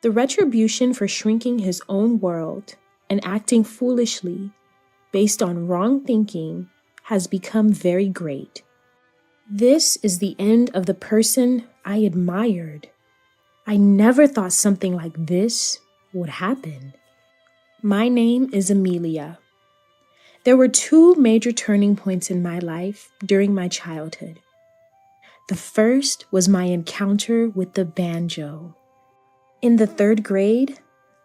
The retribution for shrinking his own world and acting foolishly based on wrong thinking has become very great. This is the end of the person I admired. I never thought something like this would happen. My name is Amelia. There were two major turning points in my life during my childhood. The first was my encounter with the banjo. In the 3rd grade,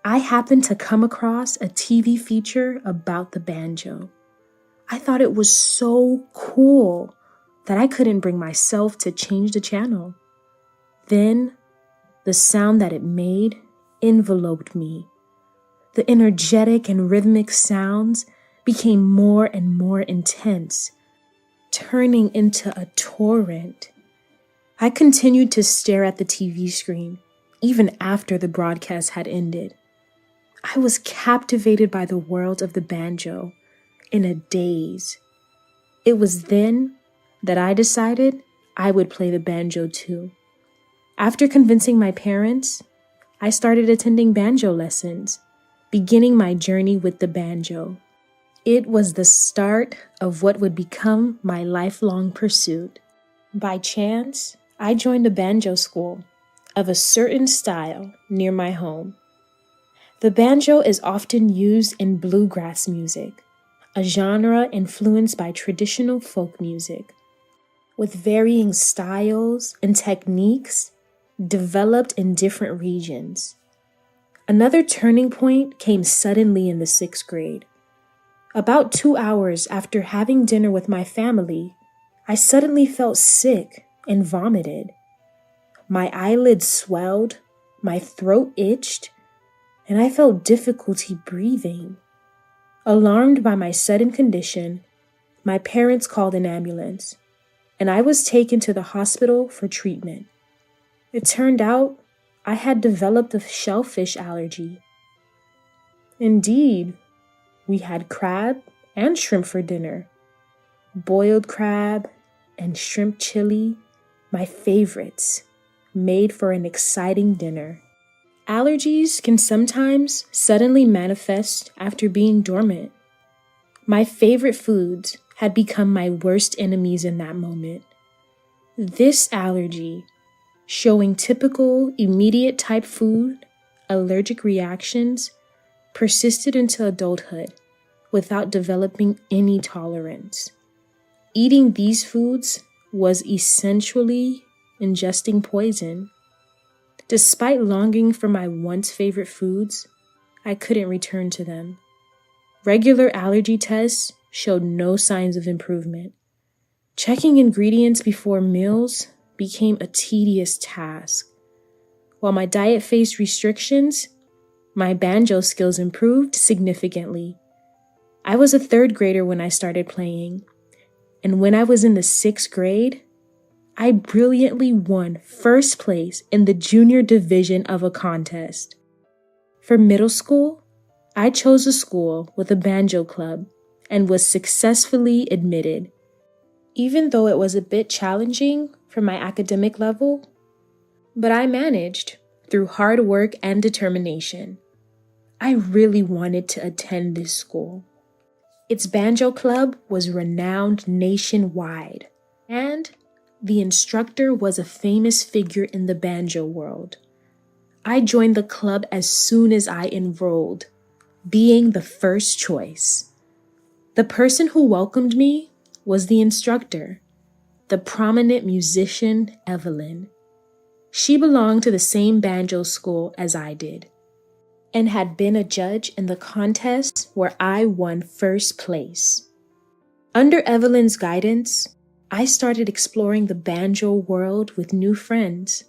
I happened to come across a TV feature about the banjo. I thought it was so cool that I couldn't bring myself to change the channel. Then, the sound that it made enveloped me. The energetic and rhythmic sounds became more and more intense, turning into a torrent. I continued to stare at the TV screen, even after the broadcast had ended. I was captivated by the world of the banjo in a daze. It was then that I decided I would play the banjo too. After convincing my parents, I started attending banjo lessons, beginning my journey with the banjo. It was the start of what would become my lifelong pursuit. By chance, I joined a banjo school of a certain style near my home. The banjo is often used in bluegrass music, a genre influenced by traditional folk music, with varying styles and techniques developed in different regions. Another turning point came suddenly in the 6th grade. About 2 hours after having dinner with my family, I suddenly felt sick and vomited. My eyelids swelled, my throat itched, and I felt difficulty breathing. Alarmed by my sudden condition, my parents called an ambulance, and I was taken to the hospital for treatment. It turned out I had developed a shellfish allergy. Indeed, we had crab and shrimp for dinner. Boiled crab and shrimp chili, my favorites, made for an exciting dinner. Allergies can sometimes suddenly manifest after being dormant. My favorite foods had become my worst enemies in that moment. This allergy, showing typical immediate type food allergic reactions, persisted into adulthood without developing any tolerance. Eating these foods was essentially ingesting poison. Despite longing for my once favorite foods, I couldn't return to them. Regular allergy tests showed no signs of improvement. Checking ingredients before meals became a tedious task. While my diet faced restrictions, my banjo skills improved significantly. I was a 3rd grader when I started playing, and when I was in the 6th grade, I brilliantly won 1st place in the junior division of a contest. For middle school, I chose a school with a banjo club and was successfully admitted. Even though it was a bit challenging for my academic level, but I managed through hard work and determination. I really wanted to attend this school. Its banjo club was renowned nationwide, and the instructor was a famous figure in the banjo world. I joined the club as soon as I enrolled, being the first choice. The person who welcomed me was the instructor, the prominent musician Evelyn. She belonged to the same banjo school as I did, and had been a judge in the contest where I won 1st place. Under Evelyn's guidance, I started exploring the banjo world with new friends.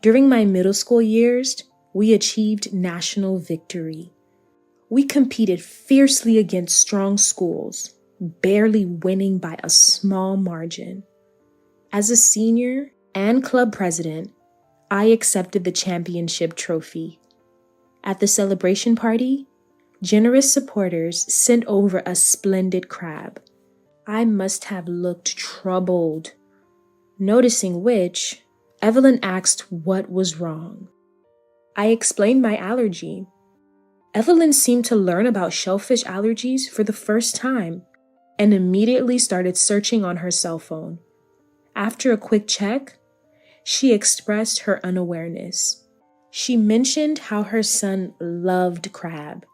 During my middle school years, we achieved national victory. We competed fiercely against strong schools, barely winning by a small margin. As a senior and club president, I accepted the championship trophy. At the celebration party, generous supporters sent over a splendid crab. I must have looked troubled, noticing which, Evelyn asked what was wrong. I explained my allergy. Evelyn seemed to learn about shellfish allergies for the first time and immediately started searching on her cell phone. After a quick check, she expressed her unawareness. She mentioned how her son loved crab,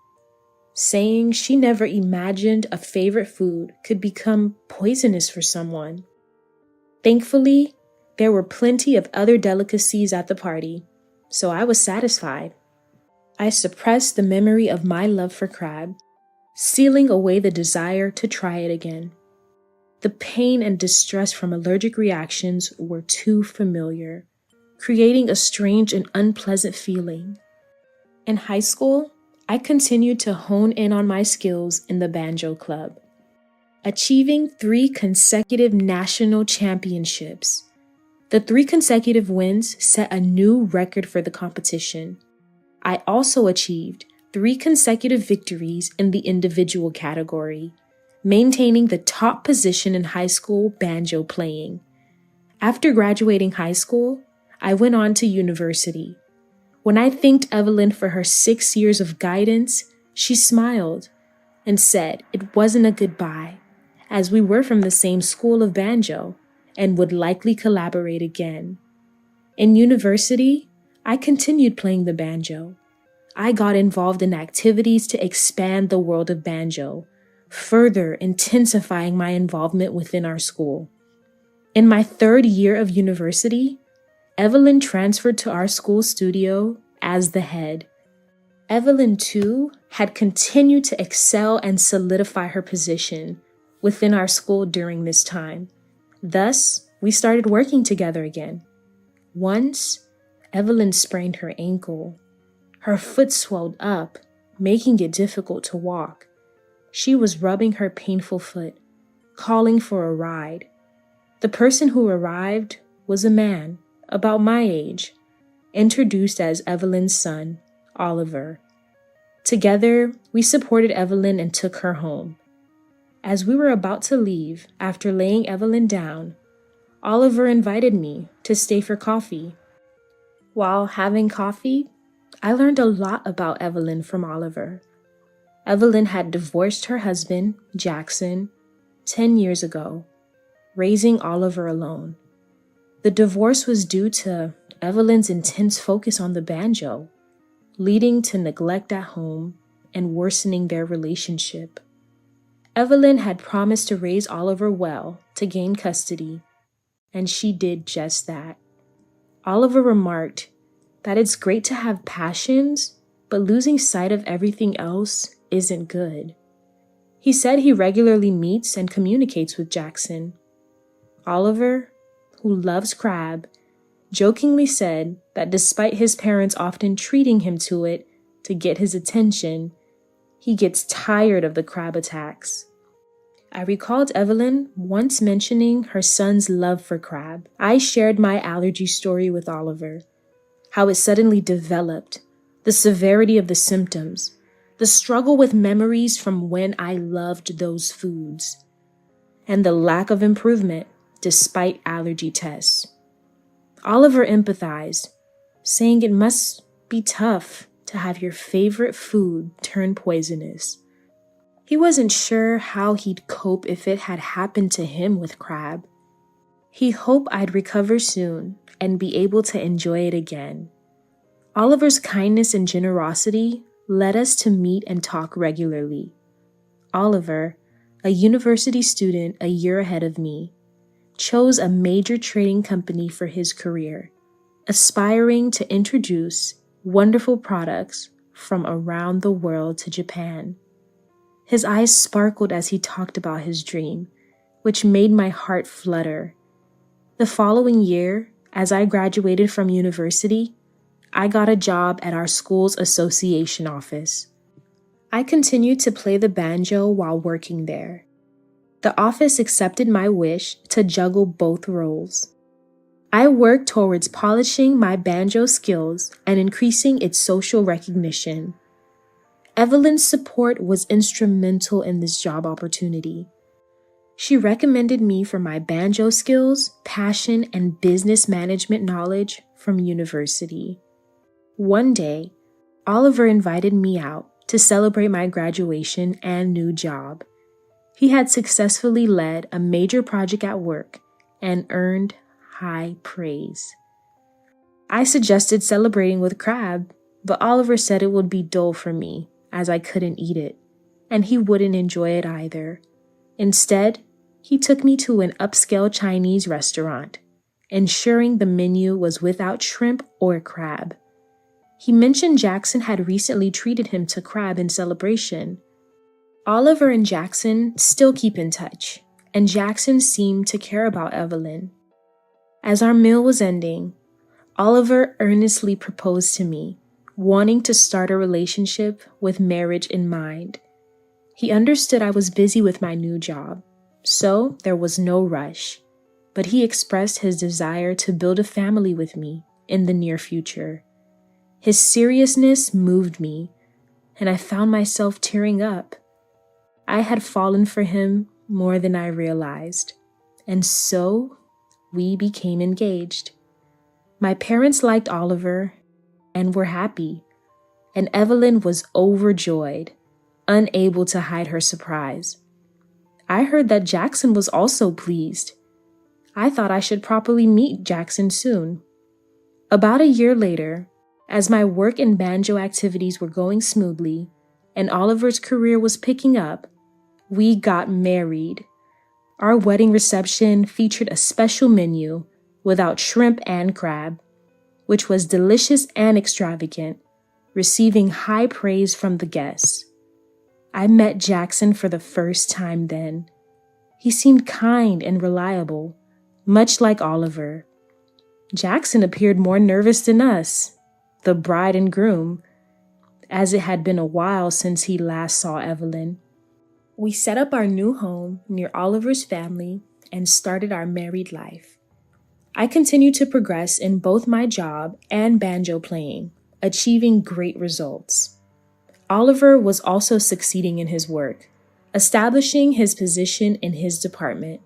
saying she never imagined a favorite food could become poisonous for someone. Thankfully, there were plenty of other delicacies at the party, so I was satisfied. I suppressed the memory of my love for crab, sealing away the desire to try it again. The pain and distress from allergic reactions were too familiar, creating a strange and unpleasant feeling. In high school, I continued to hone in on my skills in the banjo club, achieving 3 consecutive national championships. The 3 consecutive wins set a new record for the competition. I also achieved 3 consecutive victories in the individual category, maintaining the top position in high school banjo playing. After graduating high school, I went on to university. When I thanked Evelyn for her 6 years of guidance, she smiled and said it wasn't a goodbye, as we were from the same school of banjo and would likely collaborate again. In university, I continued playing the banjo. I got involved in activities to expand the world of banjo, further intensifying my involvement within our school. In my 3rd year of university, Evelyn transferred to our school studio as the head. Evelyn, too, had continued to excel and solidify her position within our school during this time. Thus, we started working together again. Once, Evelyn sprained her ankle. Her foot swelled up, making it difficult to walk. She was rubbing her painful foot, calling for a ride. The person who arrived was a man, about my age, introduced as Evelyn's son, Oliver. Together, we supported Evelyn and took her home. As we were about to leave, after laying Evelyn down, Oliver invited me to stay for coffee. While having coffee, I learned a lot about Evelyn from Oliver. Evelyn had divorced her husband, Jackson, 10 years ago, raising Oliver alone. The divorce was due to Evelyn's intense focus on the banjo, leading to neglect at home and worsening their relationship. Evelyn had promised to raise Oliver well to gain custody, and she did just that. Oliver remarked that it's great to have passions, but losing sight of everything else isn't good. He said he regularly meets and communicates with Jackson. Oliver, who loves crab, jokingly said that despite his parents often treating him to it to get his attention, he gets tired of the crab attacks. I recalled Evelyn once mentioning her son's love for crab. I shared my allergy story with Oliver, how it suddenly developed, the severity of the symptoms, the struggle with memories from when I loved those foods, and the lack of improvement despite allergy tests. Oliver empathized, saying it must be tough to have your favorite food turn poisonous. He wasn't sure how he'd cope if it had happened to him with crab. He hoped I'd recover soon and be able to enjoy it again. Oliver's kindness and generosity led us to meet and talk regularly. Oliver, a university student a year ahead of me, chose a major trading company for his career, aspiring to introduce wonderful products from around the world to Japan. His eyes sparkled as he talked about his dream, which made my heart flutter. The following year, as I graduated from university, I got a job at our school's association office. I continued to play the banjo while working there. The office accepted my wish to juggle both roles. I worked towards polishing my banjo skills and increasing its social recognition. Evelyn's support was instrumental in this job opportunity. She recommended me for my banjo skills, passion, and business management knowledge from university. One day, Oliver invited me out to celebrate my graduation and new job. He had successfully led a major project at work and earned high praise. I suggested celebrating with crab, but Oliver said it would be dull for me as I couldn't eat it, and he wouldn't enjoy it either. Instead, he took me to an upscale Chinese restaurant, ensuring the menu was without shrimp or crab. He mentioned Jackson had recently treated him to crab in celebration. Oliver and Jackson still keep in touch, and Jackson seemed to care about Evelyn. As our meal was ending, Oliver earnestly proposed to me, wanting to start a relationship with marriage in mind. He understood I was busy with my new job, so there was no rush, but he expressed his desire to build a family with me in the near future. His seriousness moved me, and I found myself tearing up. I had fallen for him more than I realized, and so we became engaged. My parents liked Oliver and were happy, and Evelyn was overjoyed, unable to hide her surprise. I heard that Jackson was also pleased. I thought I should properly meet Jackson soon. About a year later, as my work and banjo activities were going smoothly and Oliver's career was picking up, we got married. Our wedding reception featured a special menu without shrimp and crab, which was delicious and extravagant, receiving high praise from the guests. I met Jackson for the first time then. He seemed kind and reliable, much like Oliver. Jackson appeared more nervous than us, the bride and groom, as it had been a while since he last saw Evelyn. We set up our new home near Oliver's family and started our married life. I continued to progress in both my job and banjo playing, achieving great results. Oliver was also succeeding in his work, establishing his position in his department.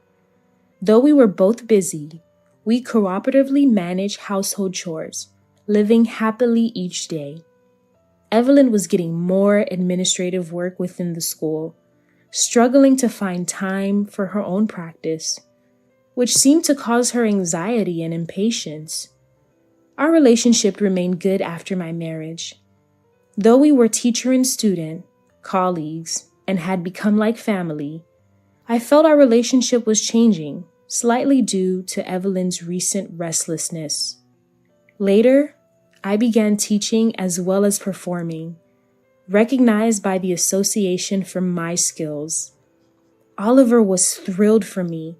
Though we were both busy, we cooperatively managed household chores, living happily each day. Evelyn was getting more administrative work within the school, struggling to find time for her own practice, which seemed to cause her anxiety and impatience. Our relationship remained good after my marriage. Though we were teacher and student, colleagues, and had become like family, I felt our relationship was changing, slightly due to Evelyn's recent restlessness. Later, I began teaching as well as performing, recognized by the association for my skills. Oliver was thrilled for me,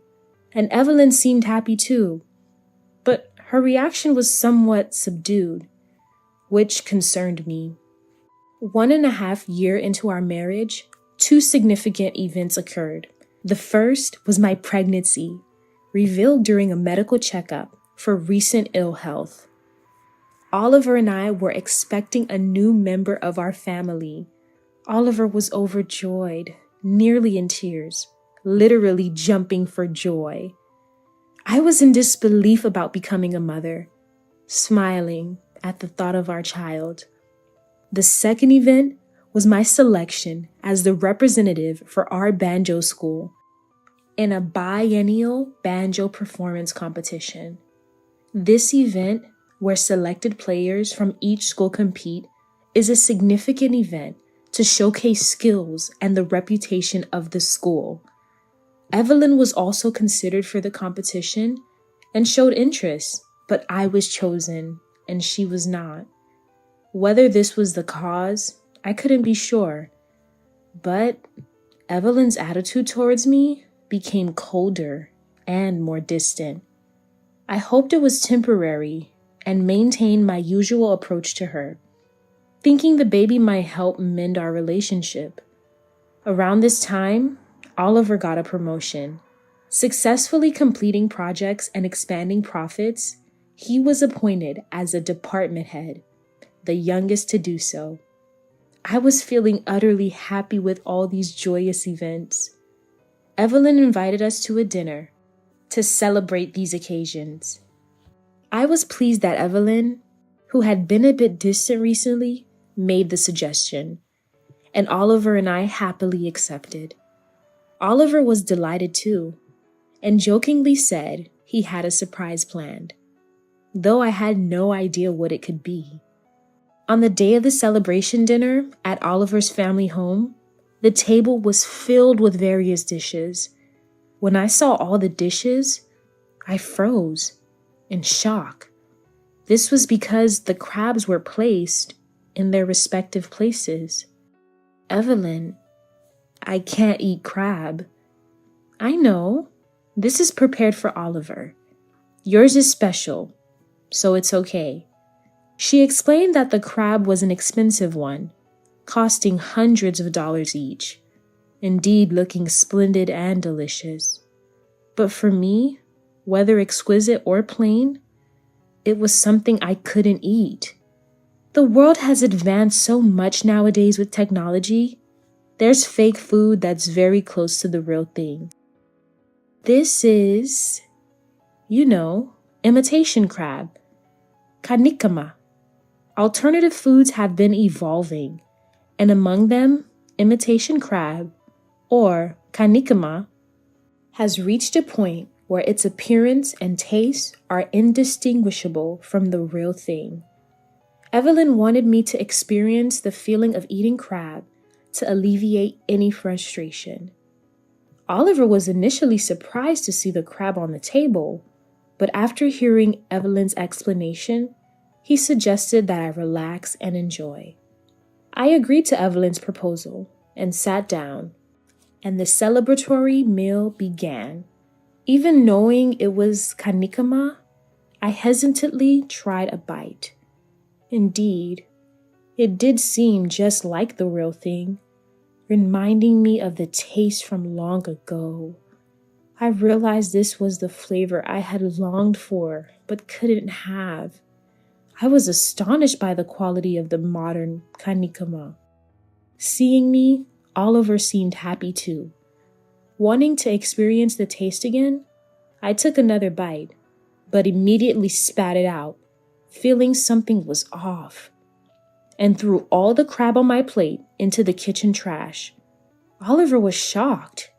and Evelyn seemed happy too, but her reaction was somewhat subdued, which concerned me. 1.5 years into our marriage, 2 significant events occurred. The first was my pregnancy, revealed during a medical checkup for recent ill health. Oliver and I were expecting a new member of our family. Oliver was overjoyed, nearly in tears, literally jumping for joy. I was in disbelief about becoming a mother, smiling at the thought of our child. The second event was my selection as the representative for our banjo school in a biennial banjo performance competition. This event, where selected players from each school compete, is a significant event to showcase skills and the reputation of the school. Evelyn was also considered for the competition and showed interest, but I was chosen and she was not. Whether this was the cause, I couldn't be sure, but Evelyn's attitude towards me became colder and more distant. I hoped it was temporary and maintained my usual approach to her, thinking the baby might help mend our relationship. Around this time, Oliver got a promotion. Successfully completing projects and expanding profits, he was appointed as a department head, the youngest to do so. I was feeling utterly happy with all these joyous events. Evelyn invited us to a dinner to celebrate these occasions. I was pleased that Evelyn, who had been a bit distant recently, made the suggestion, and Oliver and I happily accepted. Oliver was delighted too, and jokingly said he had a surprise planned, though I had no idea what it could be. On the day of the celebration dinner at Oliver's family home, the table was filled with various dishes. When I saw all the dishes, I froze in shock. This was because the crabs were placed in their respective places. Evelyn, I can't eat crab. I know. This is prepared for Oliver. Yours is special, so it's okay. She explained that the crab was an expensive one, costing hundreds of dollars each, indeed looking splendid and delicious. But for me, whether exquisite or plain, it was something I couldn't eat. The world has advanced so much nowadays with technology. There's fake food that's very close to the real thing. This is, imitation crab, kanikama. Alternative foods have been evolving, and among them, imitation crab, or kanikama, has reached a point where its appearance and taste are indistinguishable from the real thing. Evelyn wanted me to experience the feeling of eating crab to alleviate any frustration. Oliver was initially surprised to see the crab on the table, but after hearing Evelyn's explanation, he suggested that I relax and enjoy. I agreed to Evelyn's proposal and sat down, and the celebratory meal began. Even knowing it was kanikama, I hesitantly tried a bite. Indeed, it did seem just like the real thing, reminding me of the taste from long ago. I realized this was the flavor I had longed for but couldn't have. I was astonished by the quality of the modern kanikama. Seeing me, Oliver seemed happy too. Wanting to experience the taste again, I took another bite, but immediately spat it out, feeling something was off, and threw all the crab on my plate into the kitchen trash. Oliver was shocked.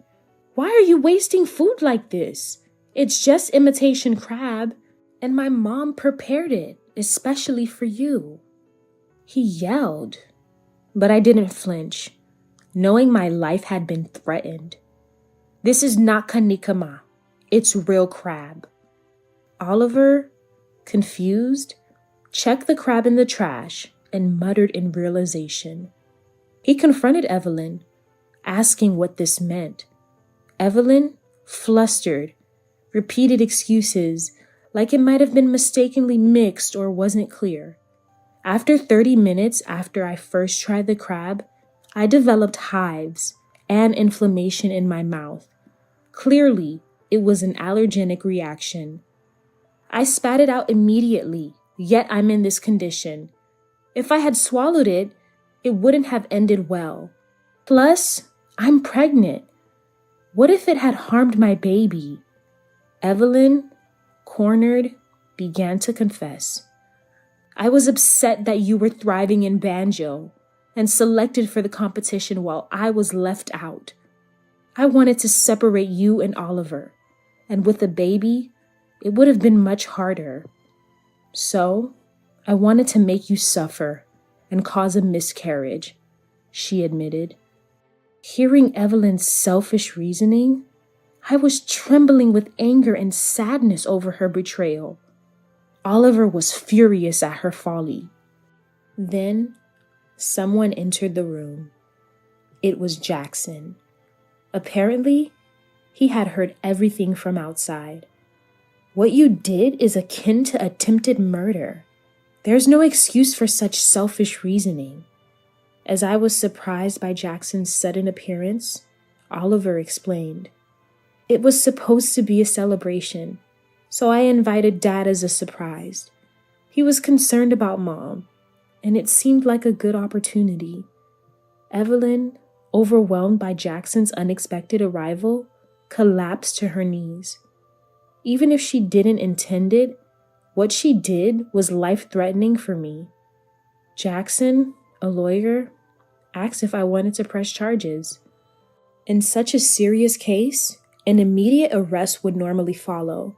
Why are you wasting food like this? It's just imitation crab, and my mom prepared it, especially for you. He yelled, but I didn't flinch, knowing my life had been threatened. This is not kanikama. It's real crab. Oliver, confused, checked the crab in the trash and muttered in realization. He confronted Evelyn, asking what this meant. Evelyn, flustered, repeated excuses like it might have been mistakenly mixed or wasn't clear. After 30 minutes after I first tried the crab, I developed hives and inflammation in my mouth. Clearly, it was an allergenic reaction. I spat it out immediately, yet I'm in this condition. If I had swallowed it, it wouldn't have ended well. Plus, I'm pregnant. What if it had harmed my baby? Evelyn, cornered, began to confess. I was upset that you were thriving in banjo and selected for the competition while I was left out. I wanted to separate you and Oliver, and with a baby, it would have been much harder. So, I wanted to make you suffer and cause a miscarriage, she admitted. Hearing Evelyn's selfish reasoning, I was trembling with anger and sadness over her betrayal. Oliver was furious at her folly. Then, someone entered the room. It was Jackson. Apparently, he had heard everything from outside. What you did is akin to attempted murder. There's no excuse for such selfish reasoning. As I was surprised by Jackson's sudden appearance, Oliver explained. It was supposed to be a celebration, so I invited Dad as a surprise. He was concerned about Mom, and it seemed like a good opportunity. Evelyn, overwhelmed by Jackson's unexpected arrival, collapsed to her knees. Even if she didn't intend it, What she did was life-threatening for me. Jackson, a lawyer, asked if I wanted to press charges. In such a serious case, an immediate arrest would normally follow,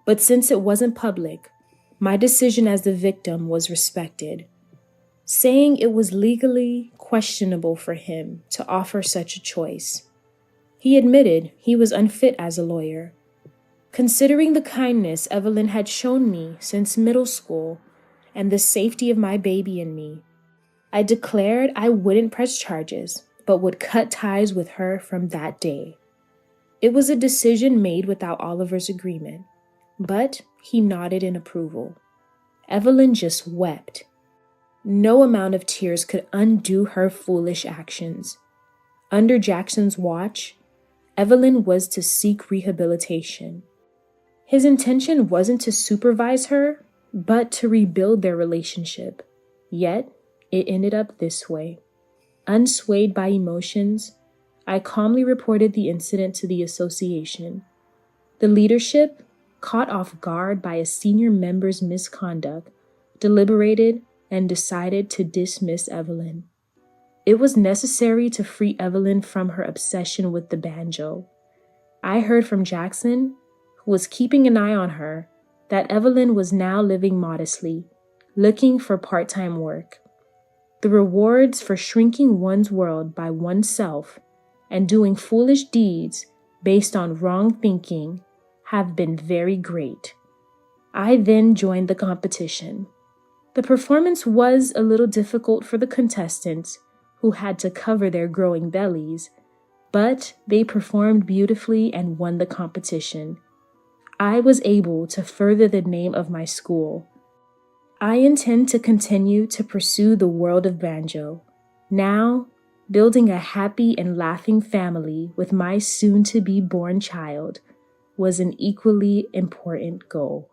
but since it wasn't public, my decision as the victim was respected, saying it was legally questionable for him to offer such a choice. He admitted he was unfit as a lawyer. Considering the kindness Evelyn had shown me since middle school and the safety of my baby and me, I declared I wouldn't press charges, but would cut ties with her from that day. It was a decision made without Oliver's agreement, but he nodded in approval. Evelyn just wept. No amount of tears could undo her foolish actions. Under Jackson's watch, Evelyn was to seek rehabilitation. His intention wasn't to supervise her, but to rebuild their relationship. Yet, it ended up this way. Unswayed by emotions, I calmly reported the incident to the association. The leadership, caught off guard by a senior member's misconduct, deliberated and decided to dismiss Evelyn. It was necessary to free Evelyn from her obsession with the banjo. I heard from Jackson, who was keeping an eye on her, that Evelyn was now living modestly, looking for part-time work. The rewards for shrinking one's world by oneself and doing foolish deeds based on wrong thinking have been very great. I then joined the competition. The performance was a little difficult for the contestants, who had to cover their growing bellies, but they performed beautifully and won the competition. I was able to further the name of my school. I intend to continue to pursue the world of banjo. Now, building a happy and laughing family with my soon-to-be-born child was an equally important goal.